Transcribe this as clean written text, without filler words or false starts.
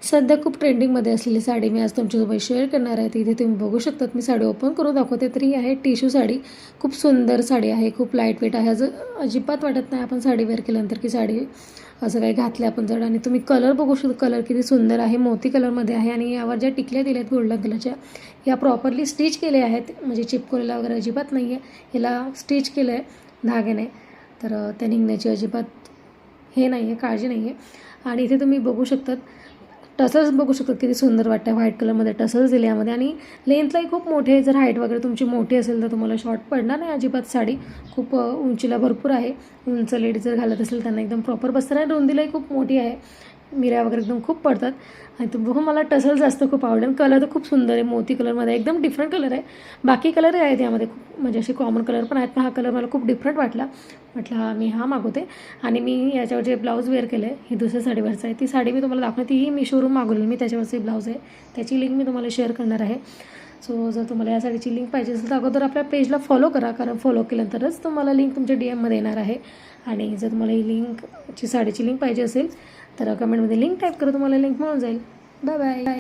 सध्या खूप ट्रेंडिंगमध्ये असलेली साडी मी आज तुमच्यासोबत शेअर करणार आहे. इथे तुम्ही बघू शकतात, मी साडी ओपन करून दाखवते. तर ही आहे टिश्यू साडी. खूप सुंदर साडी आहे, खूप लाईट वेट आहे. अजिबात वाटत नाही आपण साडी वेअर केल्यानंतर की साडी असं काही घातलं आपण जड. आणि तुम्ही कलर बघू शकता, कलर किती सुंदर आहे, मोती कलरमध्ये आहे. आणि यावर ज्या टिकल्या दिल्या आहेत गोल्डन कलरच्या, या प्रॉपरली स्टिच केल्या आहेत, म्हणजे चिपकवलेला वगैरे अजिबात नाही आहे. याला स्टिच केलं आहे धाग्याने, तर त्या निघण्याची अजिबात हे नाही आहे, काळजी नाही आहे. आणि इथे तुम्ही बघू शकतात, टसल्स बघू शकतात किती सुंदर वाटतं. व्हाईट कलरमध्ये टसल्स दिले यामध्ये. आणि लेंथलाही खूप मोठे आहे. जर हाईट वगैरे तुमची मोठी असेल तर तुम्हाला शॉर्ट पडणार नाही अजिबात. साडी खूप उंचीला भरपूर आहे. उंच लेडीज जर घालत असेल त्यांना एकदम प्रॉपर बसणार आहे. रुंदीलाही खूप मोठी आहे, मिऱ्या वगैरे एकदम खूप पडतात. आणि तो बघून मला टसल जास्त खूप आवडेल. कलर तर खूप सुंदर आहे, मोती कलरमध्ये एकदम डिफरंट कलर आहे. बाकी कलरही आहेत यामध्ये खूप, म्हणजे असे कॉमन कलर पण आहेत, पण हा कलर मला खूप डिफरंट वाटला. म्हटलं मी हा मागवते. आणि मी याच्यावर जे ब्लाऊज वेअर केलं आहे, ही दुसऱ्या साडीवरचं आहे. ती साडी मी तुम्हाला दाखवते, तीही मी शोरूम मागवली. मी त्याच्यावरचे ब्लाऊज आहे, त्याची लिंक मी तुम्हाला शेअर करणार आहे. सो जर तुम्हाला या साडीची लिंक पाहिजे असेल तर अगोदर आपल्या पेजला फॉलो करा, कारण फॉलो केल्यानंतरच तुम्हाला लिंक तुमच्या DM मध्ये येणार आहे. आणि जर तुम्हाला ही लिंकची साडीची लिंक पाहिजे असेल तर कमेंटमध्ये लिंक टाईप करा, तुम्हाला लिंक मिळून जाईल. Bye bye.